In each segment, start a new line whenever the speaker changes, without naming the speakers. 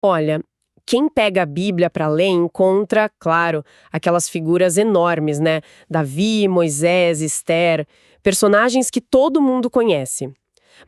Olha, quem pega a Bíblia para ler encontra, claro, aquelas figuras enormes, né? Davi, Moisés, Esther, personagens que todo mundo conhece.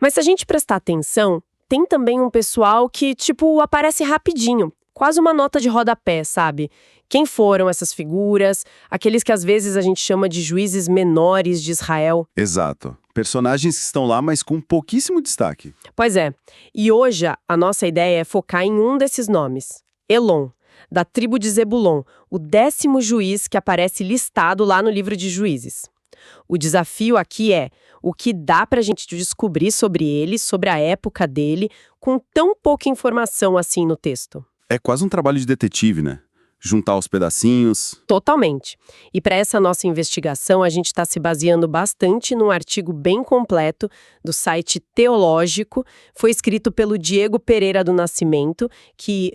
Mas se a gente prestar atenção, tem também um pessoal que, tipo, aparece rapidinho, quase uma nota de rodapé, sabe? Quem foram essas figuras? Aqueles que às vezes a gente chama de juízes menores de Israel.
Exato. Personagens que estão lá, mas com pouquíssimo destaque.
Pois é, e hoje a nossa ideia é focar em um desses nomes, Elon, da tribo de Zebulon, o 10º juiz que aparece listado lá no livro de Juízes. O desafio aqui é o que dá pra gente descobrir sobre ele, sobre a época dele, com tão pouca informação assim no texto.
É quase um trabalho de detetive, né? Juntar os pedacinhos.
Totalmente. E para essa nossa investigação, a gente está se baseando bastante num artigo bem completo do site Teológico. Foi escrito pelo Diego Pereira do Nascimento, que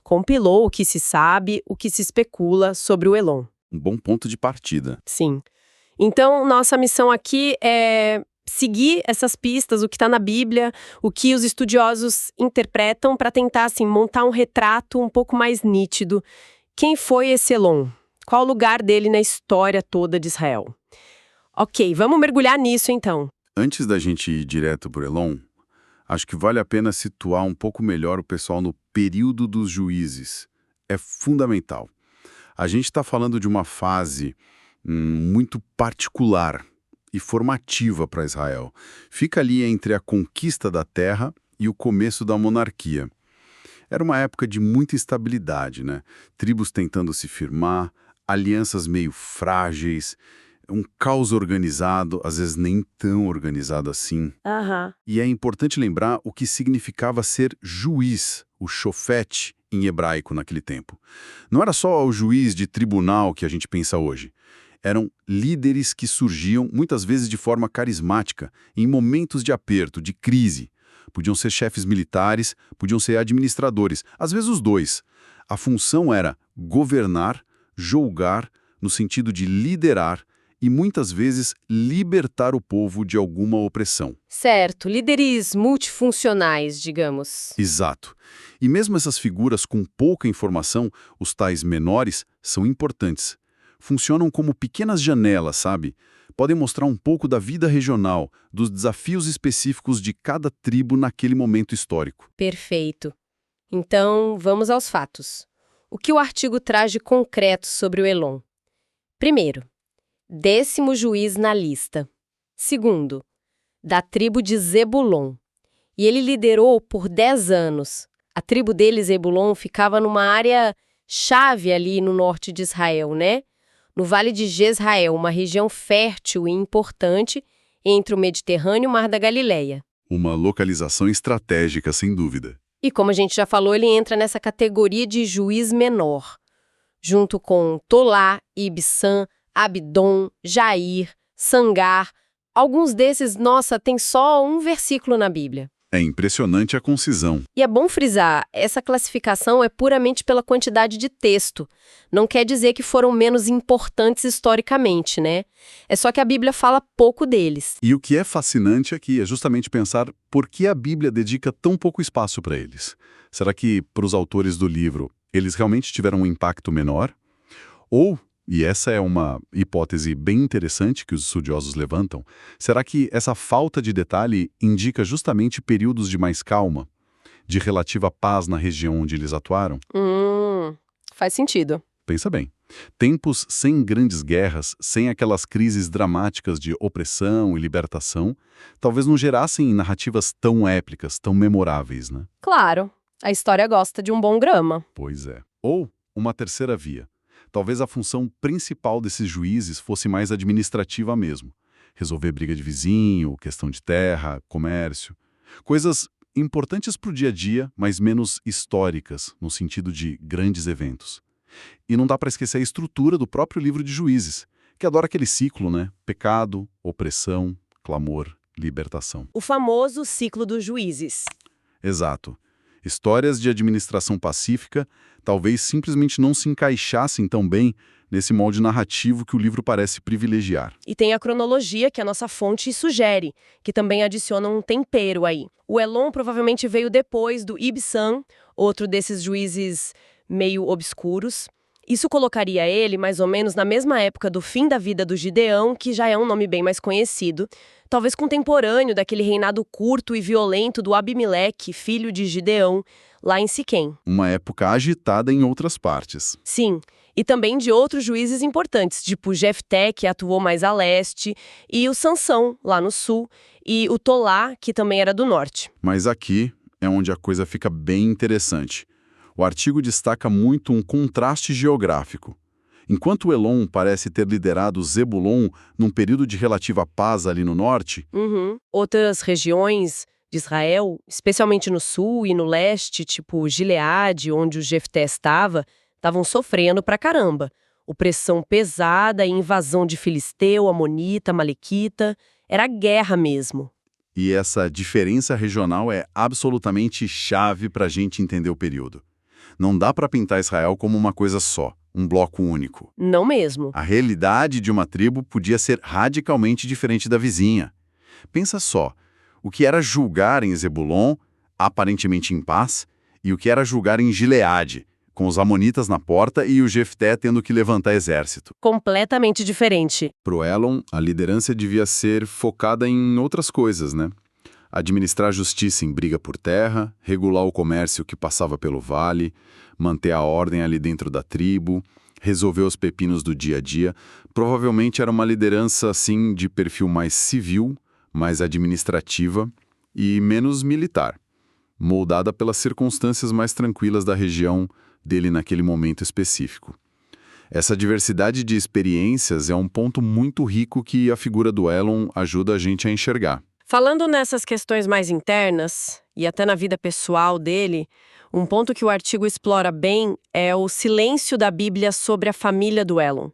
compilou o que se sabe, o que se especula sobre o Elon.
Um bom ponto de partida.
Sim. Então, nossa missão aqui é seguir essas pistas, o que está na Bíblia, o que os estudiosos interpretam para tentar, assim, montar um retrato um pouco mais nítido. Quem foi esse Elon? Qual o lugar dele na história toda de Israel? Ok, vamos mergulhar nisso então.
Antes da gente ir direto por Elon, acho que vale a pena situar um pouco melhor o pessoal no período dos juízes. É fundamental. A gente está falando de uma fase muito particular e formativa para Israel. Fica ali entre a conquista da terra e o começo da monarquia. Era uma época de muita instabilidade, né? Tribos tentando se firmar, alianças meio frágeis, um caos organizado, às vezes nem tão organizado assim. E é importante lembrar o que significava ser juiz, o shofet em hebraico naquele tempo. Não era só o juiz de tribunal que a gente pensa hoje. Eram líderes que surgiam, muitas vezes de forma carismática, em momentos de aperto, de crise. Podiam ser chefes militares, podiam ser administradores, às vezes os dois. A função era governar, julgar, no sentido de liderar e muitas vezes libertar o povo de alguma opressão.
Certo, líderes multifuncionais, digamos.
Exato. E mesmo essas figuras com pouca informação, os tais menores, são importantes. Funcionam como pequenas janelas, sabe? Podem mostrar um pouco da vida regional, dos desafios específicos de cada tribo naquele momento histórico.
Perfeito. Então, vamos aos fatos. O que o artigo traz de concreto sobre o Elon? Primeiro, 10º juiz na lista. Segundo, da tribo de Zebulon. E ele liderou por 10 anos. A tribo dele, Zebulon, ficava numa área chave ali no norte de Israel, né? No Vale de Jezrael, uma região fértil e importante entre o Mediterrâneo e o Mar da Galileia.
Uma localização estratégica, sem dúvida.
E como a gente já falou, ele entra nessa categoria de juiz menor, junto com Tolá, Ibsam, Abdon, Jair, Sangar. Alguns desses, nossa, tem só um versículo na Bíblia.
É impressionante a concisão.
E é bom frisar, essa classificação é puramente pela quantidade de texto. Não quer dizer que foram menos importantes historicamente, né? É só que a Bíblia fala pouco deles.
E o que é fascinante aqui é justamente pensar por que a Bíblia dedica tão pouco espaço para eles. Será que, para os autores do livro, eles realmente tiveram um impacto menor? Ou, e essa é uma hipótese bem interessante que os estudiosos levantam, será que essa falta de detalhe indica justamente períodos de mais calma, de relativa paz na região onde eles atuaram?
Faz sentido.
Pensa bem. Tempos sem grandes guerras, sem aquelas crises dramáticas de opressão e libertação, talvez não gerassem narrativas tão épicas, tão memoráveis, né?
Claro, a história gosta de um bom drama.
Pois é. Ou uma terceira via. Talvez a função principal desses juízes fosse mais administrativa mesmo. Resolver briga de vizinho, questão de terra, comércio. Coisas importantes para o dia a dia, mas menos históricas, no sentido de grandes eventos. E não dá para esquecer a estrutura do próprio livro de Juízes, que adora aquele ciclo, né? Pecado, opressão, clamor, libertação.
O famoso ciclo dos juízes.
Exato. Histórias de administração pacífica talvez simplesmente não se encaixassem tão bem nesse molde narrativo que o livro parece privilegiar.
E tem a cronologia que a nossa fonte sugere, que também adiciona um tempero aí. O Elon provavelmente veio depois do Ibsam outro desses juízes meio obscuros. Isso colocaria ele mais ou menos na mesma época do fim da vida do Gideão, que já é um nome bem mais conhecido, talvez contemporâneo daquele reinado curto e violento do Abimeleque, filho de Gideão, lá em Siquém.
Uma época agitada em outras partes.
Sim, e também de outros juízes importantes, tipo Jefté, que atuou mais a leste, e o Sansão, lá no sul, e o Tolá, que também era do norte.
Mas aqui é onde a coisa fica bem interessante. O artigo destaca muito um contraste geográfico. Enquanto Elon parece ter liderado Zebulon num período de relativa paz ali no norte,
Outras regiões de Israel, especialmente no sul e no leste, tipo Gileade, onde o Jefté estava, estavam sofrendo pra caramba. Opressão pesada e invasão de filisteu, amonita, malequita. Era guerra mesmo.
e essa diferença regional é absolutamente chave para a gente entender o período. Não dá para pintar Israel como uma coisa só, um bloco único.
Não mesmo.
A realidade de uma tribo podia ser radicalmente diferente da vizinha. Pensa só, o que era julgar em Zebulon, aparentemente em paz, e o que era julgar em Gileade, com os amonitas na porta e o Jefté tendo que levantar exército.
Completamente diferente.
Pro Elon, a liderança devia ser focada em outras coisas, né? Administrar justiça em briga por terra, regular o comércio que passava pelo vale, manter a ordem ali dentro da tribo, resolver os pepinos do dia a dia. Provavelmente era uma liderança, assim, de perfil mais civil, mais administrativa e menos militar, moldada pelas circunstâncias mais tranquilas da região dele naquele momento específico. Essa diversidade de experiências é um ponto muito rico que a figura do Elon ajuda a gente a enxergar.
Falando nessas questões mais internas, e até na vida pessoal dele, um ponto que o artigo explora bem é o silêncio da Bíblia sobre a família do Elon.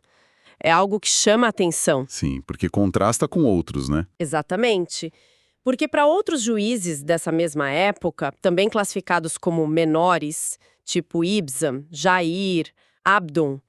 É algo que chama a atenção.
Sim, porque contrasta com outros, né?
Exatamente. Porque para outros juízes dessa mesma época, também classificados como menores, tipo Ibzan, Jair, Abdon,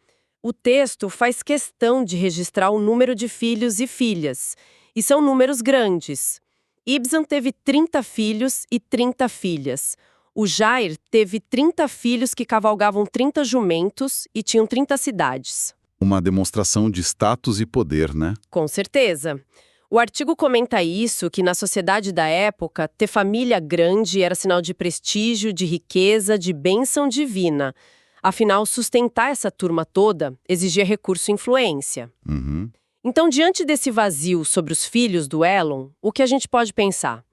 o texto faz questão de registrar o número de filhos e filhas, e são números grandes. Ibzan teve 30 filhos e 30 filhas. O Jair teve 30 filhos que cavalgavam 30 jumentos e tinham 30 cidades.
Uma demonstração de status e poder, né?
Com certeza. O artigo comenta isso, que na sociedade da época, ter família grande era sinal de prestígio, de riqueza, de bênção divina. Afinal, sustentar essa turma toda exigia recurso e influência. Então, diante desse vazio sobre os filhos do Elon, o que a gente pode pensar?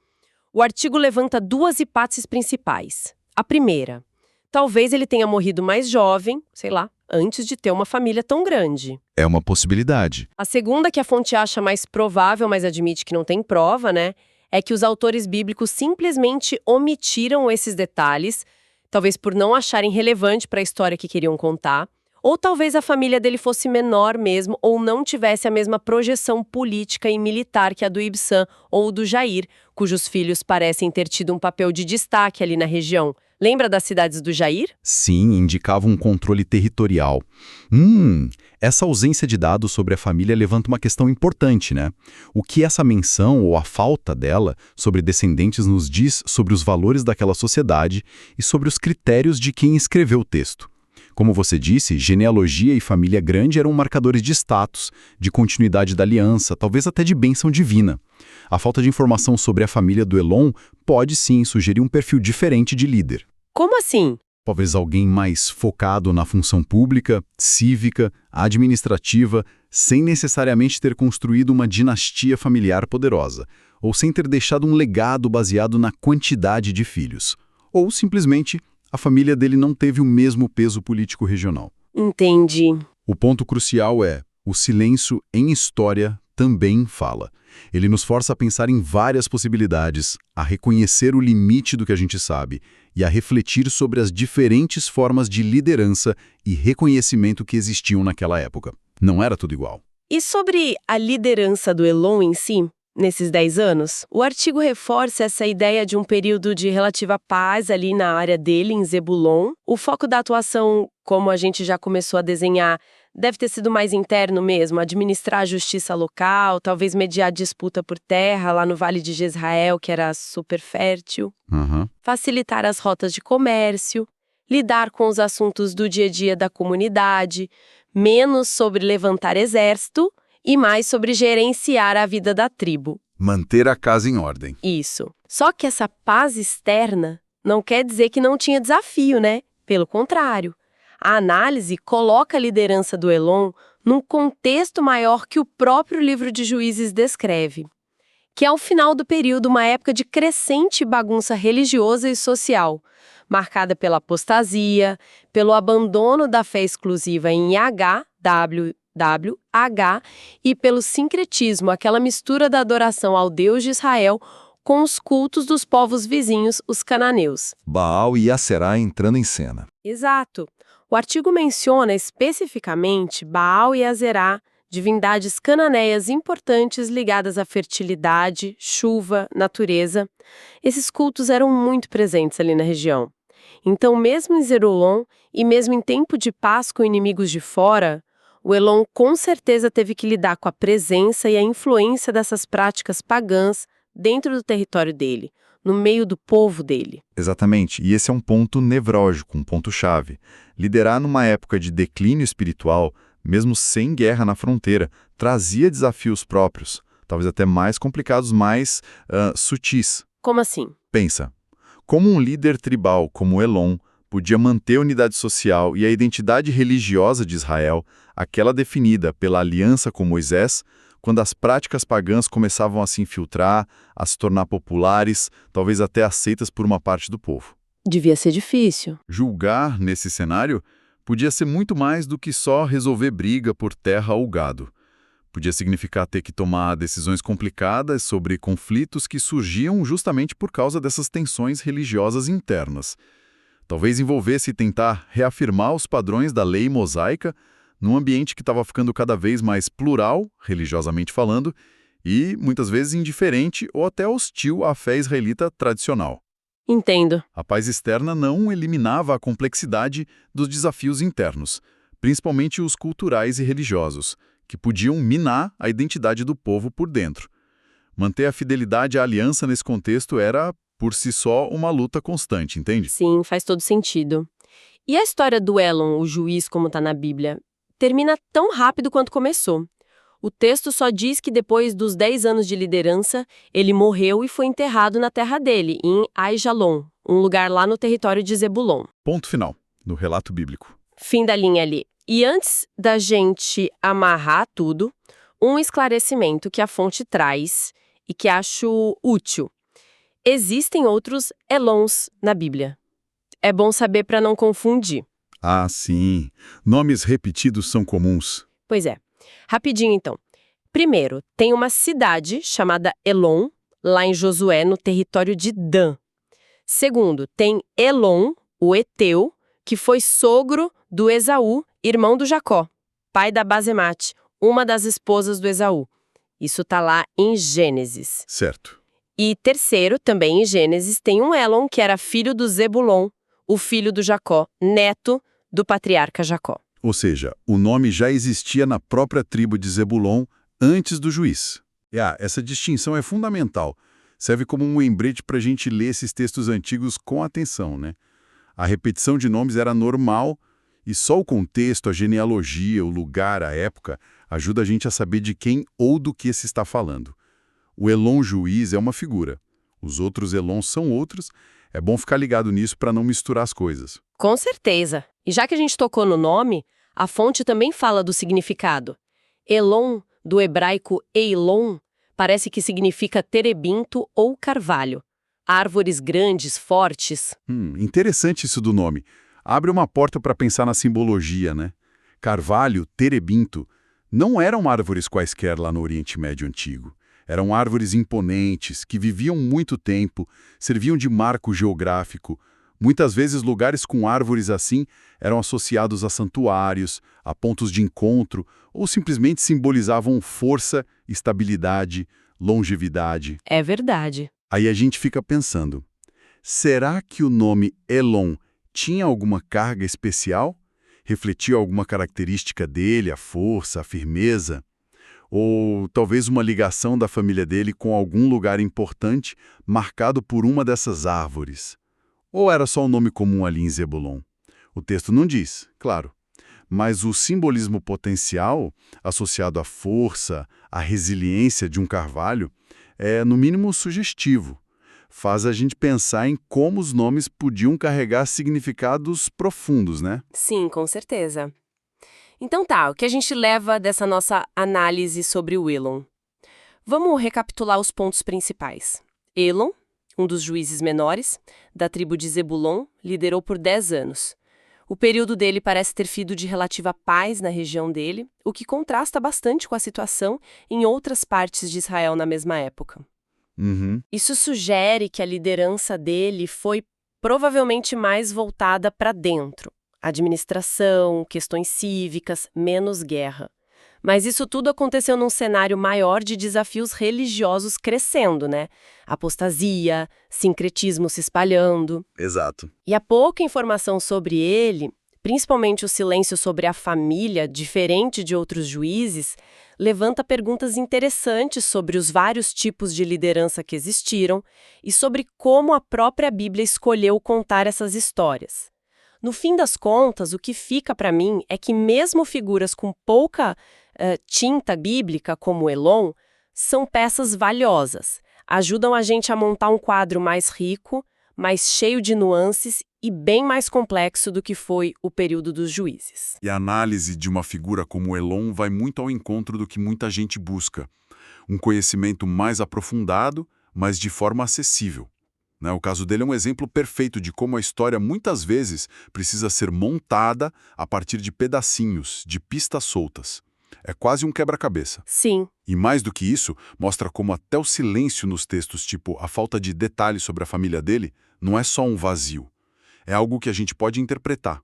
O artigo levanta duas hipóteses principais. A primeira, talvez ele tenha morrido mais jovem, sei lá, antes de ter uma família tão grande.
É uma possibilidade.
A segunda, que a fonte acha mais provável, mas admite que não tem prova, né? É que os autores bíblicos simplesmente omitiram esses detalhes, talvez por não acharem relevante para a história que queriam contar, ou talvez a família dele fosse menor mesmo, ou não tivesse a mesma projeção política e militar que a do Ibzan ou do Jair, cujos filhos parecem ter tido um papel de destaque ali na região. Lembra das cidades do Jair?
Sim, indicava um controle territorial. Essa ausência de dados sobre a família levanta uma questão importante, né? O que essa menção, ou a falta dela, sobre descendentes nos diz sobre os valores daquela sociedade e sobre os critérios de quem escreveu o texto. Como você disse, genealogia e família grande eram marcadores de status, de continuidade da aliança, talvez até de bênção divina. A falta de informação sobre a família do Elon pode sim sugerir um perfil diferente de líder.
Como assim?
Talvez alguém mais focado na função pública, cívica, administrativa, sem necessariamente ter construído uma dinastia familiar poderosa, ou sem ter deixado um legado baseado na quantidade de filhos. Ou, simplesmente, a família dele não teve o mesmo peso político regional.
Entendi.
O ponto crucial é, o silêncio em história também fala. Ele nos força a pensar em várias possibilidades, a reconhecer o limite do que a gente sabe e a refletir sobre as diferentes formas de liderança e reconhecimento que existiam naquela época. Não era tudo igual.
E sobre a liderança do Elon em si, nesses 10 anos, o artigo reforça essa ideia de um período de relativa paz ali na área dele, em Zebulon. O foco da atuação, como a gente já começou a desenhar, Deve ter sido mais interno mesmo, administrar a justiça local, talvez mediar disputa por terra lá no Vale de Jezrael, que era super fértil,
Aham.
facilitar as rotas de comércio, lidar com os assuntos do dia a dia da comunidade, menos sobre levantar exército e mais sobre gerenciar a vida da tribo.
Manter a casa em ordem.
Isso. Só que essa paz externa não quer dizer que não tinha desafio, né? Pelo contrário. A análise coloca a liderança do Elon num contexto maior que o próprio livro de Juízes descreve, que é ao final do período uma época de crescente bagunça religiosa e social, marcada pela apostasia, pelo abandono da fé exclusiva em WH e pelo sincretismo, aquela mistura da adoração ao Deus de Israel com os cultos dos povos vizinhos, os cananeus.
Baal e Aserá entrando em cena.
Exato. O artigo menciona especificamente Baal e Azerá, divindades cananeias importantes ligadas à fertilidade, chuva, natureza. Esses cultos eram muito presentes ali na região. Então, mesmo em Zebulon e mesmo em tempo de paz com inimigos de fora, o Elon com certeza teve que lidar com a presença e a influência dessas práticas pagãs dentro do território dele, no meio do povo dele.
Exatamente, e esse é um ponto nevrálgico, um ponto-chave. Liderar numa época de declínio espiritual, mesmo sem guerra na fronteira, trazia desafios próprios, talvez até mais complicados, mais sutis.
Como assim?
Pensa, como um líder tribal como Elon podia manter a unidade social e a identidade religiosa de Israel, aquela definida pela aliança com Moisés, quando as práticas pagãs começavam a se infiltrar, a se tornar populares, talvez até aceitas por uma parte do povo.
Devia ser difícil.
Julgar, nesse cenário, podia ser muito mais do que só resolver briga por terra ou gado. Podia significar ter que tomar decisões complicadas sobre conflitos que surgiam justamente por causa dessas tensões religiosas internas. Talvez envolvesse tentar reafirmar os padrões da lei mosaica num ambiente que estava ficando cada vez mais plural, religiosamente falando, e muitas vezes indiferente ou até hostil à fé israelita tradicional.
Entendo.
A paz externa não eliminava a complexidade dos desafios internos, principalmente os culturais e religiosos, que podiam minar a identidade do povo por dentro. Manter a fidelidade à aliança nesse contexto era, por si só, uma luta constante, entende?
Sim, faz todo sentido. E a história do Elon, o juiz, como está na Bíblia, termina tão rápido quanto começou. O texto só diz que depois dos 10 anos de liderança, ele morreu e foi enterrado na terra dele, em Aijalon, um lugar lá no território de Zebulon.
Ponto final, no relato bíblico.
Fim da linha ali. E antes da gente amarrar tudo, um esclarecimento que a fonte traz e que acho útil. Existem outros Elons na Bíblia. É bom saber para não confundir.
Ah, sim. Nomes repetidos são comuns.
Pois é. Rapidinho, então. Primeiro, tem uma cidade chamada Elon, lá em Josué, no território de Dan. Segundo, tem Elon, o Eteu, que foi sogro do Esaú, irmão do Jacó, pai da Basemate, uma das esposas do Esaú. Isso tá lá em Gênesis.
Certo.
E terceiro, também em Gênesis, tem um Elon, que era filho do Zebulon, o filho do Jacó, neto do patriarca Jacó.
Ou seja, o nome já existia na própria tribo de Zebulon antes do juiz. Essa distinção é fundamental. Serve como um lembrete para a gente ler esses textos antigos com atenção, né? A repetição de nomes era normal e só o contexto, a genealogia, o lugar, a época, ajuda a gente a saber de quem ou do que se está falando. O Elon juiz é uma figura. Os outros Elons são outros. É bom ficar ligado nisso para não misturar as coisas.
Com certeza. E já que a gente tocou no nome, a fonte também fala do significado. Elon, do hebraico Eilon, parece que significa terebinto ou carvalho. Árvores grandes, fortes.
Interessante isso do nome. Abre uma porta para pensar na simbologia, né? Carvalho, terebinto, não eram árvores quaisquer lá no Oriente Médio Antigo. Eram árvores imponentes, que viviam muito tempo, serviam de marco geográfico. Muitas vezes lugares com árvores assim eram associados a santuários, a pontos de encontro, ou simplesmente simbolizavam força, estabilidade, longevidade.
É verdade.
Aí a gente fica pensando, será que o nome Elon tinha alguma carga especial? Refletia alguma característica dele, a força, a firmeza? Ou talvez uma ligação da família dele com algum lugar importante marcado por uma dessas árvores? Ou era só um nome comum ali em Zebulon? O texto não diz, claro. Mas o simbolismo potencial, associado à força, à resiliência de um carvalho, é, no mínimo, sugestivo. Faz a gente pensar em como os nomes podiam carregar significados profundos, né?
Sim, com certeza. Então tá, o que a gente leva dessa nossa análise sobre o Elon? Vamos recapitular os pontos principais. Elon, um dos juízes menores, da tribo de Zebulon, liderou por 10 anos. O período dele parece ter sido de relativa paz na região dele, o que contrasta bastante com a situação em outras partes de Israel na mesma época. Isso sugere que a liderança dele foi provavelmente mais voltada para dentro. Administração, questões cívicas, menos guerra. Mas isso tudo aconteceu num cenário maior de desafios religiosos crescendo, né? Apostasia, sincretismo se espalhando.
Exato.
E a pouca informação sobre ele, principalmente o silêncio sobre a família, diferente de outros juízes, levanta perguntas interessantes sobre os vários tipos de liderança que existiram e sobre como a própria Bíblia escolheu contar essas histórias. No fim das contas, o que fica para mim é que mesmo figuras com pouca tinta bíblica, como Elon, são peças valiosas. Ajudam a gente a montar um quadro mais rico, mais cheio de nuances e bem mais complexo do que foi o período dos juízes.
E a análise de uma figura como Elon vai muito ao encontro do que muita gente busca. Um conhecimento mais aprofundado, mas de forma acessível. O caso dele é um exemplo perfeito de como a história muitas vezes precisa ser montada a partir de pedacinhos, de pistas soltas. É quase um quebra-cabeça.
Sim.
E mais do que isso, mostra como até o silêncio nos textos, tipo a falta de detalhes sobre a família dele, não é só um vazio. É algo que a gente pode interpretar.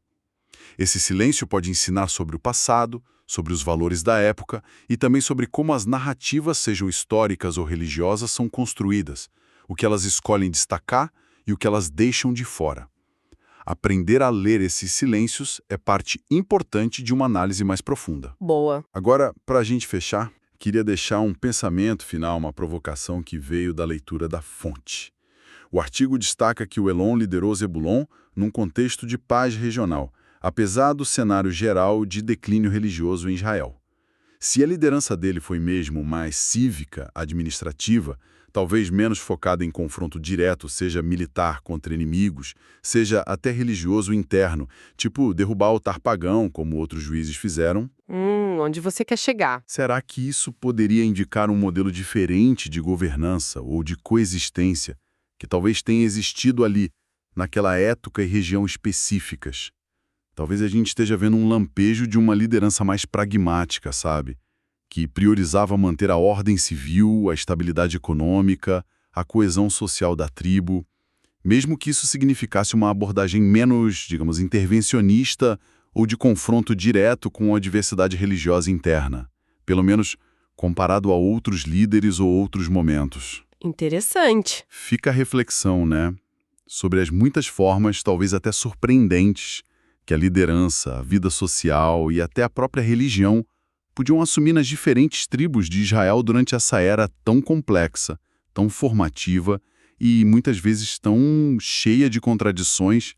Esse silêncio pode ensinar sobre o passado, sobre os valores da época e também sobre como as narrativas, sejam históricas ou religiosas, são construídas, o que elas escolhem destacar e o que elas deixam de fora. Aprender a ler esses silêncios é parte importante de uma análise mais profunda.
Boa.
Agora, para a gente fechar, queria deixar um pensamento final, uma provocação que veio da leitura da fonte. O artigo destaca que o Elon liderou Zebulon num contexto de paz regional, apesar do cenário geral de declínio religioso em Israel. Se a liderança dele foi mesmo mais cívica, administrativa, talvez menos focada em confronto direto, seja militar contra inimigos, seja até religioso interno, tipo derrubar o altar pagão, como outros juízes fizeram.
Onde você quer chegar?
Será que isso poderia indicar um modelo diferente de governança ou de coexistência, que talvez tenha existido ali, naquela época e região específicas? Talvez a gente esteja vendo um lampejo de uma liderança mais pragmática, sabe? Que priorizava manter a ordem civil, a estabilidade econômica, a coesão social da tribo, mesmo que isso significasse uma abordagem menos, digamos, intervencionista ou de confronto direto com a diversidade religiosa interna, pelo menos comparado a outros líderes ou outros momentos.
Interessante.
Fica a reflexão, né? Sobre as muitas formas, talvez até surpreendentes, que a liderança, a vida social e até a própria religião podiam assumir nas diferentes tribos de Israel durante essa era tão complexa, tão formativa e muitas vezes tão cheia de contradições,